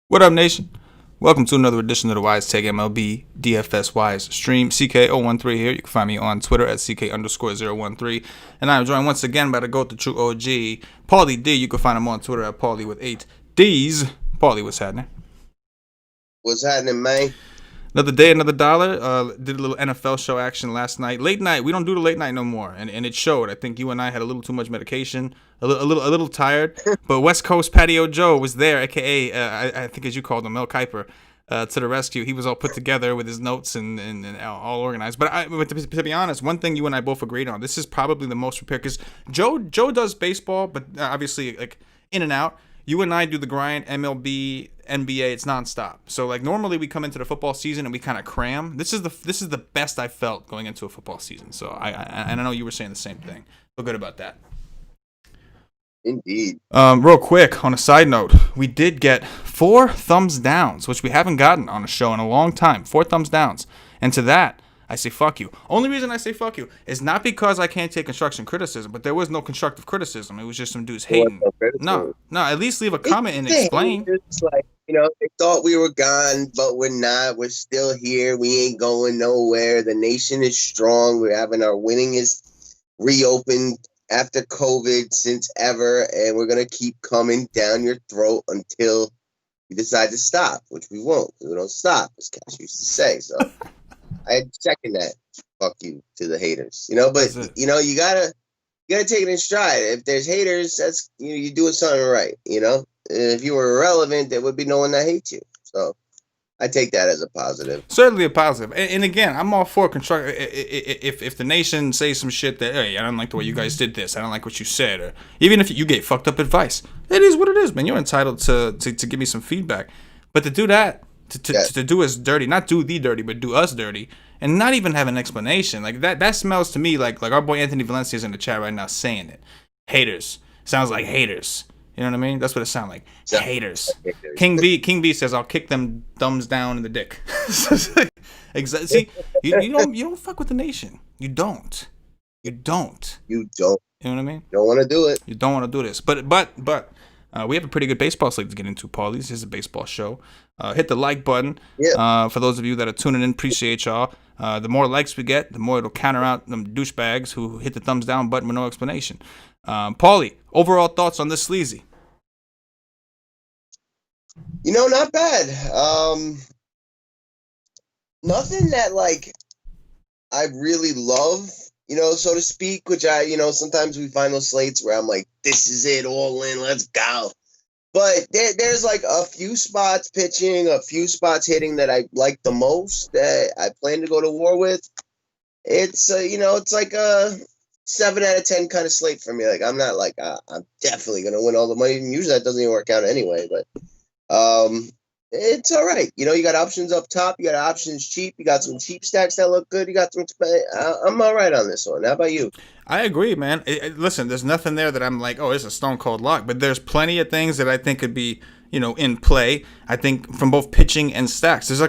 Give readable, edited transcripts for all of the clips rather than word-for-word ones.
What up, nation? Welcome to another edition of the Wise Take MLB DFS Wise stream. CK013 here. You can find me on Twitter at CK_013. And I am joined once again by the GOAT, the true OG, Paulie D. You can find him on Twitter at Paulie with 8 D's. Paulie, what's happening? What's happening, man? Another day, another dollar. Did a little NFL show action last night. Late night. We don't do the late night no more, and it showed. I think you and I had a little too much medication, a little tired. But West Coast Patio Joe was there, aka I think as you called him, Mel Kiper, to the rescue. He was all put together with his notes and all organized. But to be honest, one thing you and I both agreed on: this is probably the most prepared because Joe does baseball, but obviously like in and out. You and I do the grind, MLB, NBA, it's nonstop. So like normally we come into the football season and we kind of cram. This is the best I felt going into a football season. So I know you were saying the same thing. Feel good about that. Indeed. Real quick, on a side note, we did get 4 thumbs downs, which we haven't gotten on a show in a long time. 4 thumbs downs. And to that, I say fuck you. Only reason I say fuck you is not because I can't take construction criticism, but there was no constructive criticism. It was just some dudes hating. No, at least leave a comment and explain. It's like, they thought we were gone, but we're not. We're still here. We ain't going nowhere. The nation is strong. We're having our winningest reopened after COVID since ever, and we're going to keep coming down your throat until we decide to stop, which we won't. We don't stop, as Cash used to say. So I second that. Fuck you to the haters, but you gotta take it in stride. If there's haters, that's you're doing something right. If you were irrelevant, there would be no one that hates you. So I take that as a positive. Certainly a positive. And again, I'm all for construct. If the nation says some shit that, hey, I don't like the way you guys did this, I don't like what you said, or even if you gave fucked up advice, it is what it is, man. You're entitled to give me some feedback. But to do that, to do us dirty, not do the dirty, but do us dirty, and not even have an explanation, like that smells to me like our boy Anthony Valencia is in the chat right now saying it. Haters. Sounds like haters. You know what I mean? That's what it sounds like. Yeah. Haters. King B says, "I'll kick them thumbs down in the dick." Exactly. See, you don't fuck with the nation. You don't. You don't. You know what I mean? Don't want to do it. You don't want to do this. But we have a pretty good baseball slate to get into, Paul. This is a baseball show. Hit the like button. Yeah. For those of you that are tuning in, appreciate y'all. The more likes we get, the more it'll counter out them douchebags who hit the thumbs down button with no explanation. Paulie, overall thoughts on this sleazy? Not bad. Nothing that I really love, so to speak, which sometimes we find those slates where I'm like, this is it, all in, let's go. But there's a few spots pitching, a few spots hitting that I like the most that I plan to go to war with. It's, it's like a 7 out of 10 kind of slate for me. I'm not I'm definitely going to win all the money. Usually that doesn't even work out anyway, but it's all right. You got options up top. You got options cheap. You got some cheap stacks that look good. You got some. I'm all right on this one. How about you? I agree, man. Listen, there's nothing there that I'm like, oh, it's a stone cold lock. But there's plenty of things that I think could be, in play. I think from both pitching and stacks. There's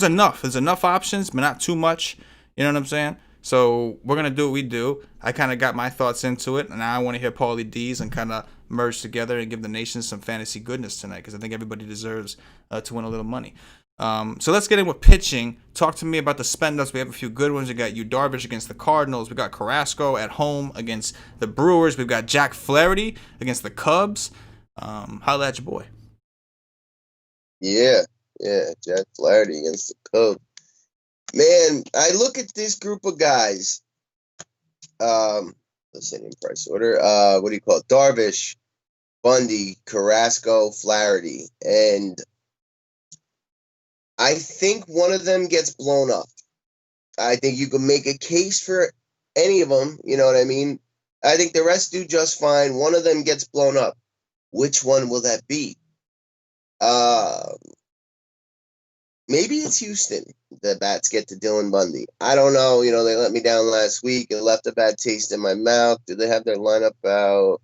enough. There's enough options, but not too much. You know what I'm saying? So we're gonna do what we do. I kind of got my thoughts into it, and now I want to hear Paulie D's and kind of merge together and give the nation some fantasy goodness tonight because I think everybody deserves to win a little money. So let's get in with pitching. Talk to me about the spend-ups. We have a few good ones. We got Yu Darvish against the Cardinals. We got Carrasco at home against the Brewers. We've got Jack Flaherty against the Cubs. Holla at your boy. Yeah, Jack Flaherty against the Cubs. Man, I look at this group of guys. Let's say in price order. What do you call it? Darvish, Bundy, Carrasco, Flaherty. And I think one of them gets blown up. I think you can make a case for any of them. You know what I mean? I think the rest do just fine. One of them gets blown up. Which one will that be? Maybe it's Houston. The bats get to Dylan Bundy. I don't know. They let me down last week. It left a bad taste in my mouth. Do they have their lineup out?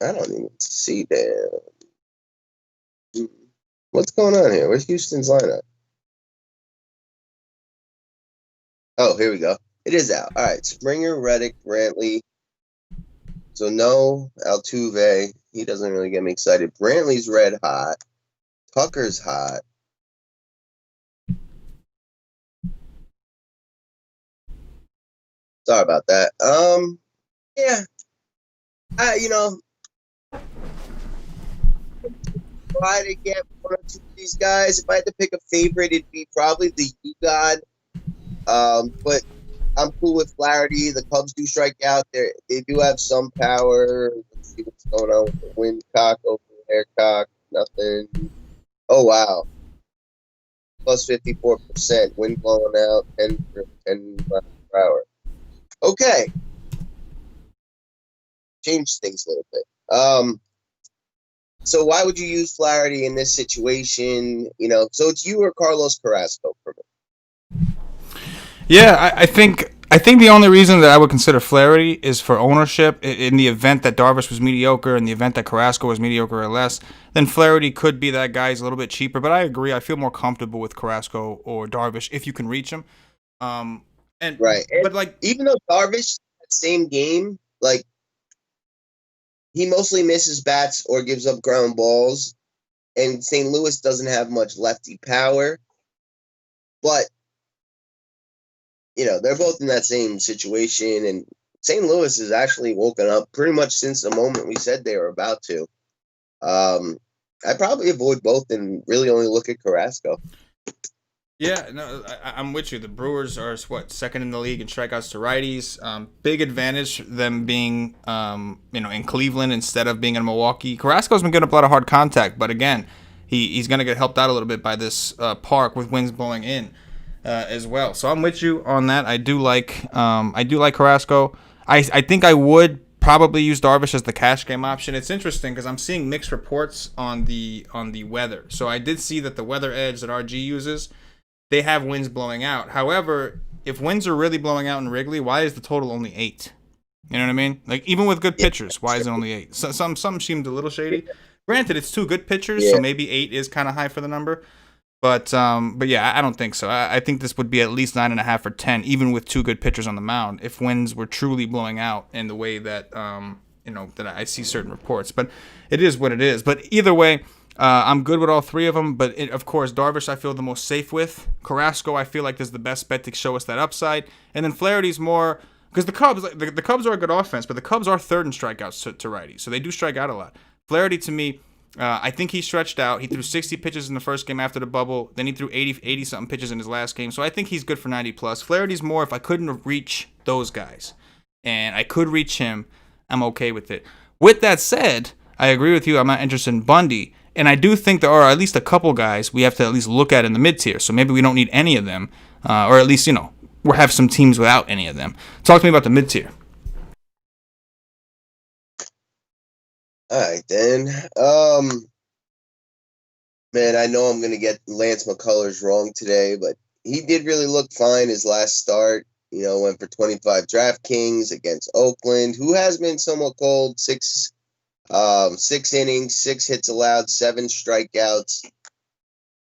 I don't even see them. What's going on here? Where's Houston's lineup? Oh, here we go. It is out. All right. Springer, Reddick, Brantley, So no Altuve. He doesn't really get me excited. Brantley's red hot. Tucker's hot. Sorry about that. Yeah. Try to get one or two of these guys. If I had to pick a favorite, it'd be probably the U God. But I'm cool with Flaherty. The Cubs do strike out. They do have some power. Let's see what's going on with the wind cock over there. Cock, nothing. Oh wow. Plus 54%. Wind blowing out 10 miles per hour. Okay. Change things a little bit. So why would you use Flaherty in this situation? So it's you or Carlos Carrasco for me. Yeah, I think the only reason that I would consider Flaherty is for ownership. In the event that Darvish was mediocre, in the event that Carrasco was mediocre or less, then Flaherty could be that guy. He's a little bit cheaper, but I agree. I feel more comfortable with Carrasco or Darvish if you can reach him. But even though Darvish same game, like he mostly misses bats or gives up ground balls, and St. Louis doesn't have much lefty power, but they're both in that same situation, and St. Louis has actually woken up pretty much since the moment we said they were about to. I'd probably avoid both and really only look at Carrasco. Yeah, no, I'm with you. The Brewers are second in the league in strikeouts to righties. Big advantage them being in Cleveland instead of being in Milwaukee. Carrasco's been getting up a lot of hard contact, but again, he's going to get helped out a little bit by this park with winds blowing in as well. So I'm with you on that. I do like Carrasco. I think I would probably use Darvish as the cash game option. It's interesting because I'm seeing mixed reports on the weather. So I did see that the Weather Edge that RG uses, they have winds blowing out. However, if winds are really blowing out in Wrigley, why is the total only 8? You know what I mean? Like, even with good pitchers, why is it only 8? So, some seemed a little shady. Granted, it's 2 good pitchers, so maybe 8 is kind of high for the number. But yeah, I don't think so. I think this would be at least 9.5 or 10, even with 2 good pitchers on the mound, if winds were truly blowing out in the way that that I see certain reports. But it is what it is. But either way, I'm good with all 3 of them. But of course, Darvish I feel the most safe with. Carrasco I feel like is the best bet to show us that upside. And then Flaherty's more because the Cubs the Cubs are a good offense, but the Cubs are 3rd in strikeouts to righties, so they do strike out a lot. Flaherty to me. I think he stretched out. He threw 60 pitches in the first game after the bubble. Then he threw 80-something pitches in his last game. So I think he's good for 90+. Flaherty's more if I couldn't reach those guys. And I could reach him, I'm okay with it. With that said, I agree with you. I'm not interested in Bundy. And I do think there are at least a couple guys we have to at least look at in the mid-tier. So maybe we don't need any of them. Or at least, we'll have some teams without any of them. Talk to me about the mid-tier. All right, then. Man, I know I'm going to get Lance McCullers wrong today, but he did really look fine his last start. Went for 25 DraftKings against Oakland, who has been somewhat cold. 6 innings, 6 hits allowed, 7 strikeouts.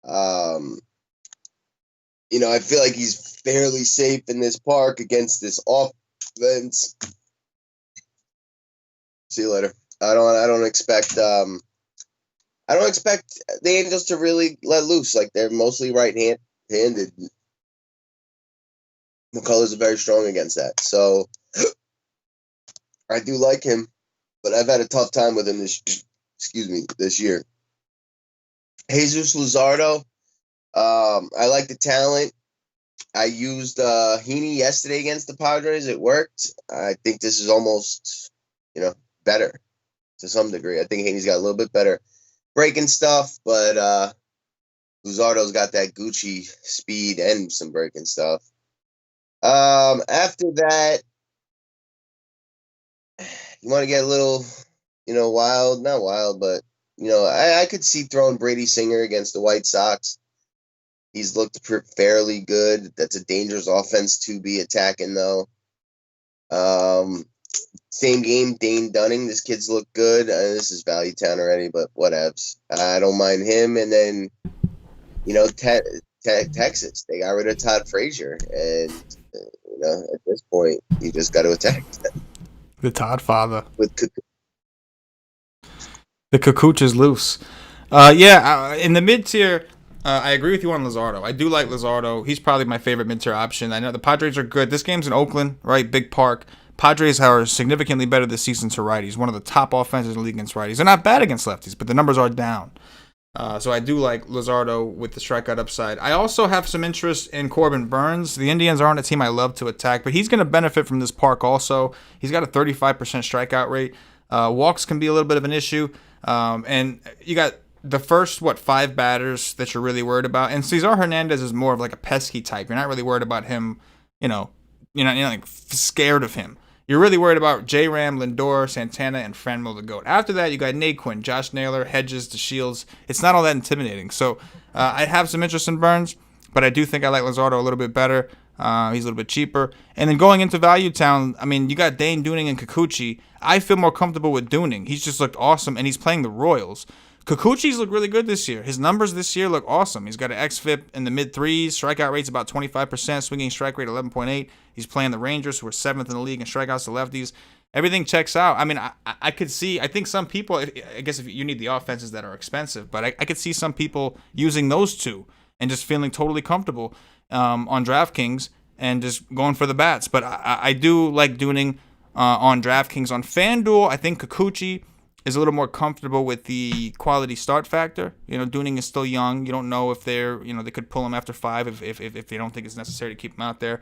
I feel like he's fairly safe in this park against this offense. See you later. I don't expect the Angels to really let loose. Like, they're mostly right-handed. McCullers are very strong against that. So I do like him, but I've had a tough time with him this year. Jesus Luzardo, I like the talent. I used Heaney yesterday against the Padres. It worked. I think this is almost, better. To some degree. I think Haney's got a little bit better breaking stuff, but Luzardo's got that Gucci speed and some breaking stuff. After that, you want to get a little, wild, not wild, but, I could see throwing Brady Singer against the White Sox. He's looked fairly good. That's a dangerous offense to be attacking, though. Same game, Dane Dunning. This kid's look good. This is Value Town already, but whatevs. I don't mind him. And then, Texas. They got rid of Todd Frazier. And, at this point, you just got to attack them. The Todd father. with The Kukuch is loose. In the mid tier, I agree with you on Luzardo. I do like Luzardo. He's probably my favorite mid tier option. I know the Padres are good. This game's in Oakland, right? Big park. Padres are significantly better this season to righties. One of the top offenses in the league against righties. They're not bad against lefties, but the numbers are down. So I do like Luzardo with the strikeout upside. I also have some interest in Corbin Burns. The Indians aren't a team I love to attack, but he's going to benefit from this park also. He's got a 35% strikeout rate. Walks can be a little bit of an issue. And you got the first, 5 batters that you're really worried about. And Cesar Hernandez is more of like a pesky type. You're not really worried about him, you're not like scared of him. You're really worried about J-Ram, Lindor, Santana, and Franmil the GOAT. After that, you got Naquin, Josh Naylor, Hedges, DeShields. It's not all that intimidating. So I have some interest in Burns, but I do think I like Luzardo a little bit better. He's a little bit cheaper. And then going into Value Town, I mean, you got Dane Dooning and Kikuchi. I feel more comfortable with Dooning. He's just looked awesome, and he's playing the Royals. Kikuchi's looked really good this year. His numbers this year look awesome. He's got an xFIP in the mid-3s. Strikeout rate's about 25%. Swinging strike rate 11.8. He's playing the Rangers, who are 7th in the league in strikeouts to lefties. Everything checks out. I mean, I could see, I think some people, I guess if you need the offenses that are expensive, but I could see some people using those two and just feeling totally comfortable on DraftKings and just going for the bats. But I do like Dooning on DraftKings. On FanDuel, I think Kikuchi is a little more comfortable with the quality start factor. Dooning is still young. You don't know if they could pull him after 5 if they don't think it's necessary to keep him out there.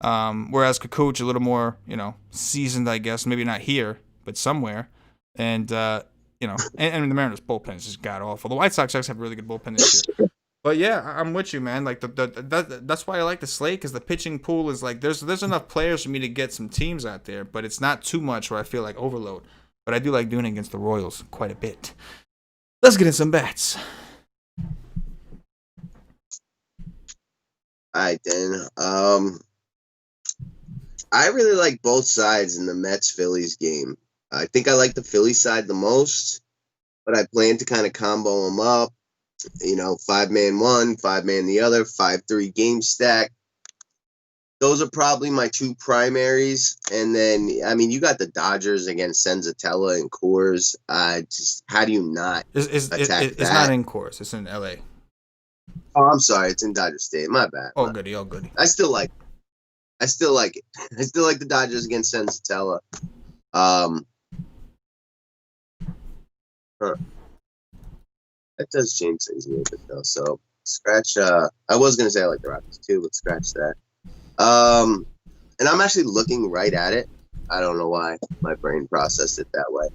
Whereas Kikuch a little more, seasoned, I guess. Maybe not here, but somewhere. And, and the Mariners bullpen is just god awful. The White Sox actually have a really good bullpen this year. But yeah, I'm with you, man. Like that's why I like the slate, because the pitching pool is like there's enough players for me to get some teams out there, but it's not too much where I feel like overload. But I do like doing against the Royals quite a bit. Let's get in some bets. All right, then. I really like both sides in the Mets-Phillies game. I think I like the Phillies side the most, but I plan to kind of combo them up. 5-man one, 5-man the other, 5-3 game stack. Those are probably my two primaries. And then, I mean, you got the Dodgers against Senzatella and Coors. How do you not attack that? It's not in Coors. It's in L.A. Oh, I'm sorry. It's in Dodger State. My bad. Oh, goody. Oh, goody. I still like it. I still like the Dodgers against Senzatella. That does change things a little bit, though. So, scratch. I was going to say I like the Rockies, too, but scratch that. And I'm actually looking right at it. I don't know why my brain processed it that way.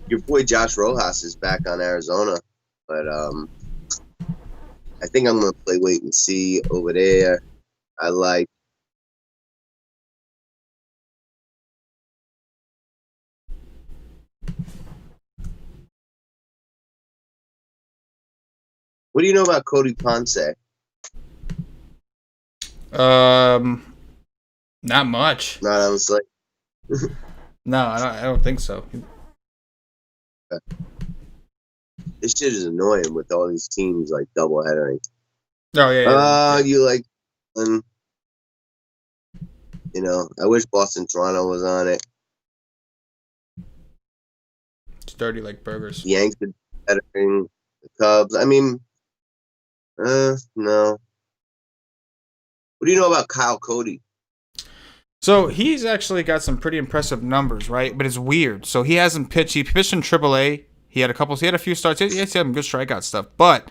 Your boy Josh Rojas is back on Arizona, but I think I'm going to play wait and see over there. I like. What do you know about Cody Ponce? Not much. Not on the slate. No, I don't think so. This shit is annoying with all these teams like double headering. Oh yeah. You like, I wish Boston Toronto was on it. It's dirty like burgers. The Yanks are headering the Cubs. I mean, no. What do you know about Kyle Cody? So he's actually got some pretty impressive numbers, right? But it's weird. So he hasn't pitched. He pitched in AAA. He had a few starts. He had some good strikeout stuff, but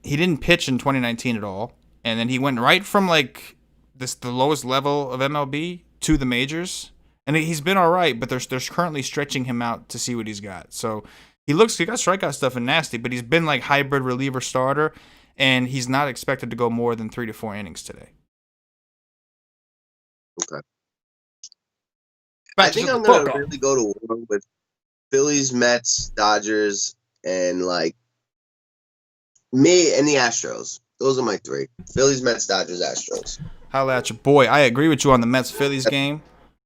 he didn't pitch in 2019 at all. And then he went right from like the lowest level of MLB to the majors. And he's been all right, but they're currently stretching him out to see what he's got. So he got strikeout stuff and nasty, but he's been like hybrid reliever starter, and he's not expected to go more than 3 to 4 innings today. Okay. I think I'm going to really go to war with Phillies, Mets, Dodgers, and me and the Astros. Those are my 3. Phillies, Mets, Dodgers, Astros. Holla at your boy. I agree with you on the Mets-Phillies game.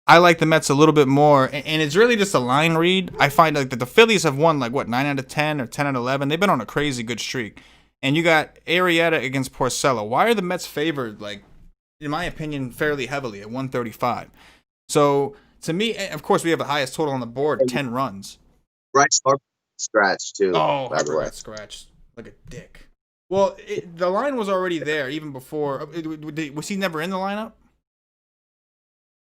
I like the Mets a little bit more, and it's really just a line read. I find like that the Phillies have won 9 out of 10 or 10 out of 11. They've been on a crazy good streak. And you got Arrieta against Porcello. Why are the Mets favored in my opinion, fairly heavily at 135. So to me, of course, we have the highest total on the board, 10 runs. Bryce Harper scratch too. Oh, by the Harper way. got scratched like a dick. Well, the line was already there even before. Was he never in the lineup?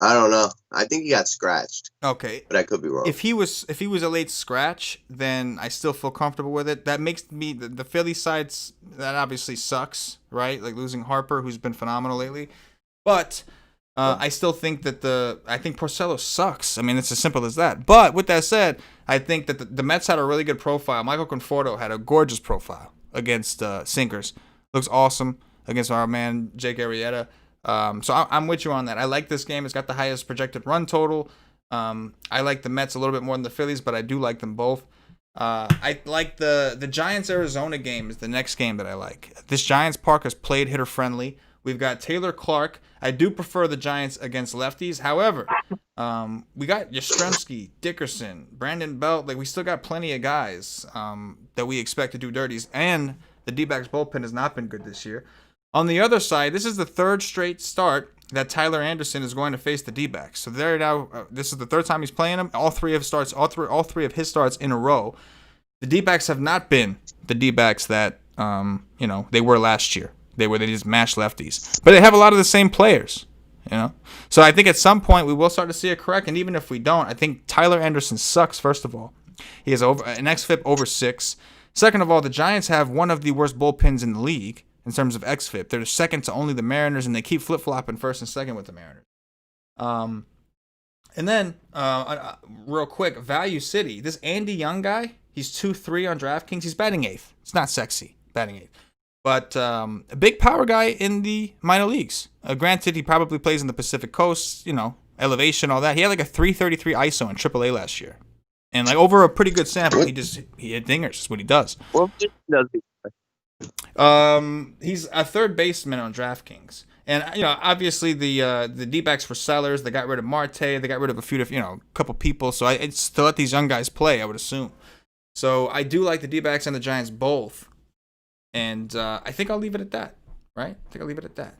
I don't know. I think he got scratched. Okay, but I could be wrong. If he was a late scratch, then I still feel comfortable with it. That makes me the Philly sides. That obviously sucks, right? Like losing Harper, who's been phenomenal lately. But I still think that I think Porcello sucks. I mean, it's as simple as that. But with that said, I think that the Mets had a really good profile. Michael Conforto had a gorgeous profile against sinkers. Looks awesome against our man Jake Arrieta. So I'm with you on that. I like this game. It's got the highest projected run total. I like the Mets a little bit more than the Phillies, but I do like them both. I like the Giants-Arizona game is the next game that I like. This Giants park is played hitter friendly. We've got Taylor Clark. I do prefer the Giants against lefties. However, we got Yastrzemski, Dickerson, Brandon Belt. Like we still got plenty of guys that we expect to do dirties. And the D-backs bullpen has not been good this year. On the other side, this is the third straight start that Tyler Anderson is going to face the D-backs. So there now, this is the third time he's playing them. All three of his starts in a row. The D-backs have not been the D-backs that they were last year. They just mashed lefties, but they have a lot of the same players. So I think at some point we will start to see a correct. And even if we don't, I think Tyler Anderson sucks. First of all, he has an xFIP over 6. Second of all, the Giants have one of the worst bullpens in the league. In terms of xFIP, they're second to only the Mariners, and they keep flip-flopping first and second with the Mariners. And then, real quick, Value City. This Andy Young guy, he's 2-3 on DraftKings. He's batting 8th. It's not sexy, batting 8th. But a big power guy in the minor leagues. Granted, he probably plays in the Pacific Coast, elevation, all that. He had like a 333 ISO in AAA last year. And like over a pretty good sample, he hit dingers. That's what he does. Well, does he? He's a third baseman on DraftKings, and obviously the D-backs were sellers. They got rid of Marte. They got rid of a couple people. So it's to let these young guys play, I would assume. So I do like the D-backs and the Giants both, and I think I'll leave it at that. Right? I think I'll leave it at that.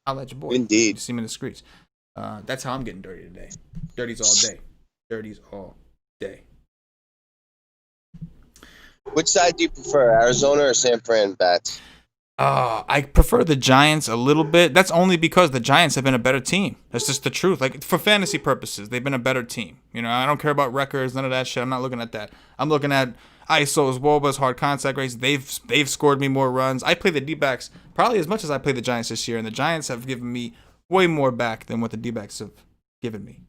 I'll let your boy. Indeed. You see me in the streets. That's how I'm getting dirty today. Dirties all day. Dirties all day. Which side do you prefer, Arizona or San Fran bats? I prefer the Giants a little bit. That's only because the Giants have been a better team. That's just the truth. Like for fantasy purposes, they've been a better team. I don't care about records, none of that shit. I'm not looking at that. I'm looking at ISOs, WOBAs, hard contact rates. They've scored me more runs. I play the D-backs probably as much as I play the Giants this year, and the Giants have given me way more back than what the D-backs have given me.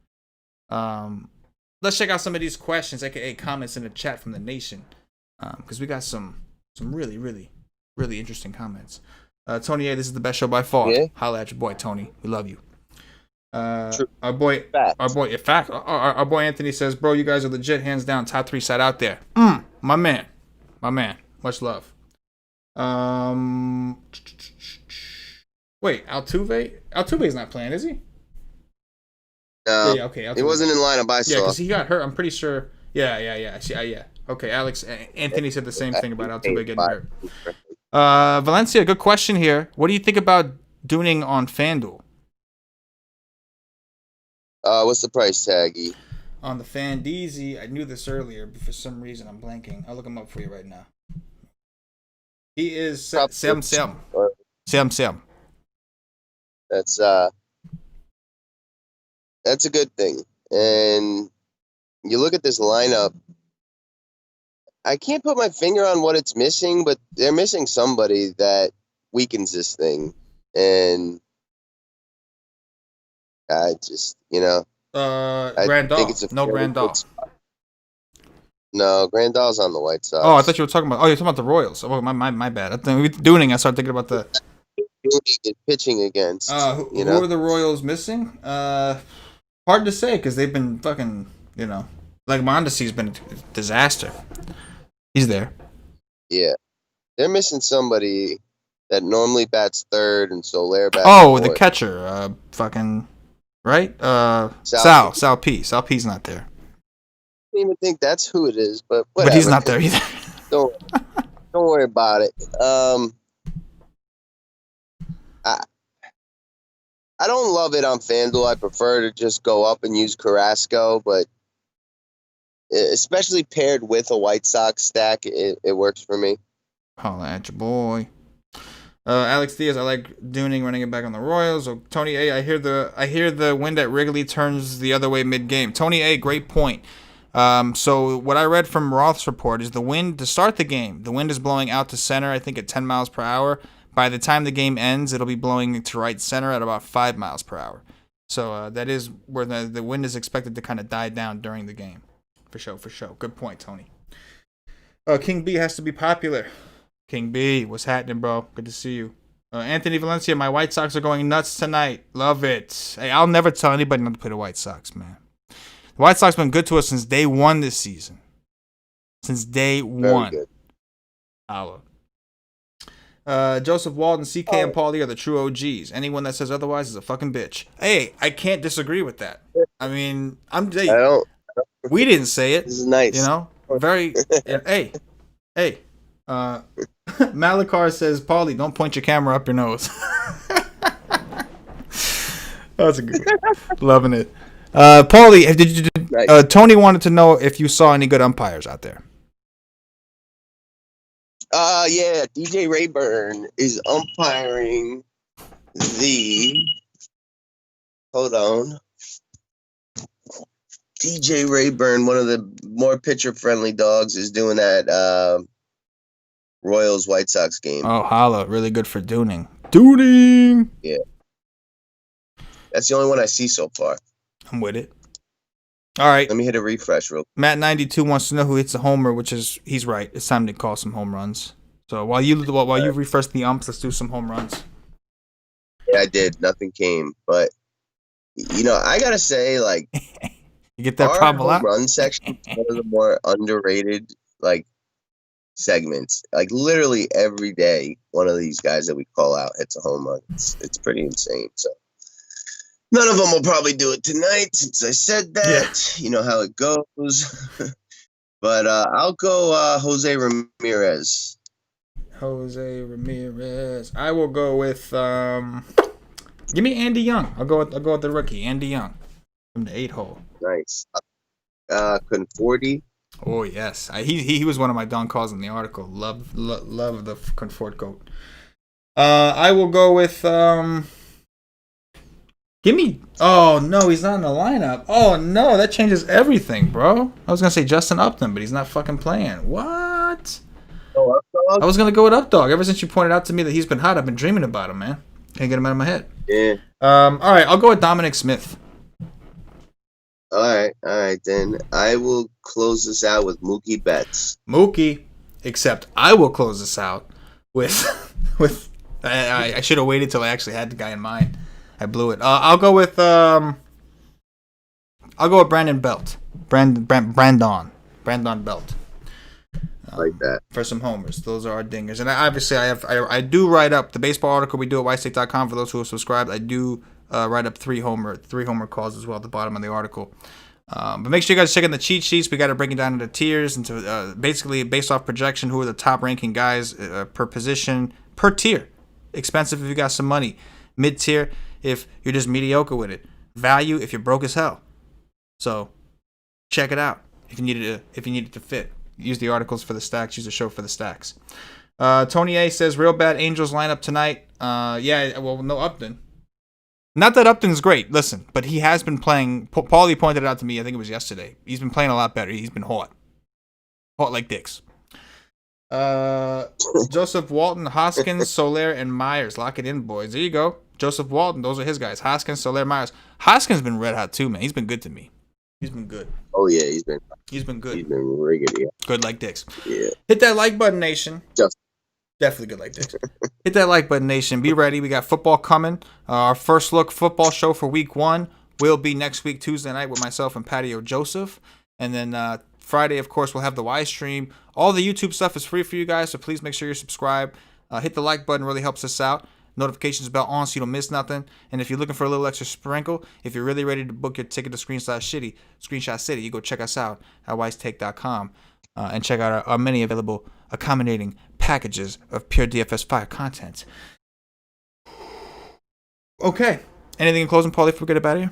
Let's check out some of these questions, aka comments in the chat from the nation. Because we got some really, really, really interesting comments. Tony A, this is the best show by far. Yeah. Holla at your boy, Tony. We love you. Our boy Anthony says, bro, you guys are legit, hands down, top 3 side out there. My man. Much love. Wait, Altuve's not playing, is he? No. Yeah, okay. Altuve. He wasn't in lineup. I saw. Yeah, because he got hurt. I'm pretty sure. Yeah. Yeah. Okay, Alex. Anthony said the same thing about Altuve getting hurt. Valencia, good question here. What do you think about Dooning on FanDuel? What's the price tag? On the Fandeezy, I knew this earlier, but for some reason I'm blanking. I'll look him up for you right now. He is Sam. That's a good thing. And you look at this lineup. I can't put my finger on what it's missing, but they're missing somebody that weakens this thing. And I just, Grandal. No Grandal. No, Grandal's on the White Sox. Oh, I thought you were talking about. Oh, you're talking about the Royals. Oh, my bad. I think Dooning. I started thinking about the pitching against. Who are the Royals missing? Hard to say because they've been fucking. Like Mondesi's been a disaster. He's there. Yeah, they're missing somebody that normally bats third and Soler bats. Oh, fourth. The catcher. Fucking right. Sal P. Sal P's not there. I don't even think that's who it is, but whatever. But he's not there either. Don't worry about it. I don't love it on FanDuel. I prefer to just go up and use Carrasco, but especially paired with a White Sox stack, it works for me. Holla at your boy. Alex Diaz, I like Dooning running it back on the Royals. Oh, Tony A, I hear the wind at Wrigley turns the other way mid-game. Tony A, great point. So what I read from Roth's report is the wind to start the game. The wind is blowing out to center, I think at 10 miles per hour. By the time the game ends, it'll be blowing to right center at about 5 miles per hour. So that is where the wind is expected to kind of die down during the game. For sure. Good point, Tony. King B has to be popular. King B, what's happening, bro? Good to see you. Anthony Valencia, my White Sox are going nuts tonight. Love it. Hey, I'll never tell anybody not to play the White Sox, man. The White Sox been good to us since day one this season. Since day one. Very good. Joseph Walden, CK, and Paulie are the true OGs. Anyone that says otherwise is a fucking bitch. Hey, I can't disagree with that. I mean, we didn't say it. This is nice. You know? Very. Hey. Malakar says, Paulie, don't point your camera up your nose. That's a good one. Loving it. Paulie, Tony wanted to know if you saw any good umpires out there. Yeah, DJ Rayburn is umpiring hold on. DJ Rayburn, one of the more pitcher-friendly dogs, is doing that Royals White Sox game. Oh, holla. Really good for Dooning. Dooning! Yeah. That's the only one I see so far. I'm with it. All right. Let me hit a refresh real quick. Matt92 wants to know who hits a homer, he's right. It's time to call some home runs. So while you refresh the umps, let's do some home runs. Yeah, I did. Nothing came. But, I got to say, like, you get that problem a lot? Our home run section is one of the more underrated, like, segments. Like, literally every day, one of these guys that we call out hits a home run. It's pretty insane. So none of them will probably do it tonight since I said that. Yeah. You know how it goes. But I'll go Jose Ramirez. I will go with give me Andy Young. I'll go with the rookie, Andy Young, from the 8-hole. Nice. Conforti. Oh yes, he was one of my Don calls in the article. Love the Conforti goat. I will go with give me. Oh no, he's not in the lineup. Oh no, that changes everything, bro. I was gonna say Justin Upton, but he's not fucking playing. What? I was gonna go with Updog. Ever since you pointed out to me that he's been hot, I've been dreaming about him, man. Can't get him out of my head. Yeah. All right, I'll go with Dominic Smith. All right, then I will close this out with Mookie Betts. Mookie, except I will close this out with I should have waited till I actually had the guy in mind. I blew it. I'll go with Brandon Belt. Brandon Belt. Like that for some homers. Those are our dingers, and I do write up the baseball article we do at whitestake.com for those who have subscribed. I do write up three homer calls as well at the bottom of the article. But make sure you guys check in the cheat sheets. We got to break it down into tiers, into basically based off projection, who are the top ranking guys per position, per tier. Expensive if you got some money, mid tier if you're just mediocre with it, value if you're broke as hell. So check it out if you need it to fit. Use the articles for the stacks. Use the show for the stacks. Tony A says, real bad Angels lineup tonight. No Upton. Not that Upton's great, listen, but he has been playing. Paulie pointed it out to me, I think it was yesterday. He's been playing a lot better. He's been hot. Hot like dicks. Joseph Walton, Hoskins, Soler, and Myers. Lock it in, boys. There you go. Joseph Walton, those are his guys. Hoskins, Soler, Myers. Hoskins been red hot too, man. He's been good to me. He's been good. Oh, yeah, he's been good. He's been really good, yeah. Good like dicks. Yeah. Hit that like button, nation. Definitely good like dicks. Hit that like button, nation. Be ready. We got football coming. Our first look football show for week 1 will be next week, Tuesday night, with myself and Patio Joseph. And then Friday, of course, we'll have the Y stream. All the YouTube stuff is free for you guys, so please make sure you're subscribed. Hit the like button. Really helps us out. Notifications bell on so you don't miss nothing. And if you're looking for a little extra sprinkle, if you're really ready to book your ticket to Screenshot City, you go check us out at wisetape.com and check out our many available accommodating packages of pure DFS fire content. Okay. Anything in closing, Paulie, before we get up out of here?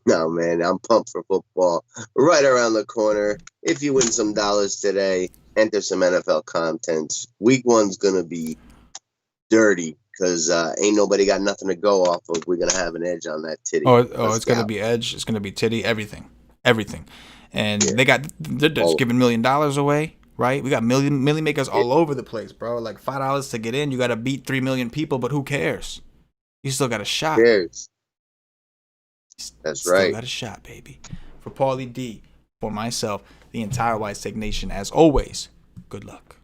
No, man, I'm pumped for football. Right around the corner. If you win some dollars today, enter some NFL content. Week 1's going to be dirty because ain't nobody got nothing to go off of. We're going to have an edge on that titty. It's going to be edge. It's going to be titty. Everything. And they're just giving $1 million away, right? We got milli makers all over the place, bro. Like $5 to get in. You got to beat 3 million people, but who cares? You still got a shot. Who cares? That's right. Still got a shot, baby. For Paulie D, for myself, the entire White Steak Nation, as always, good luck.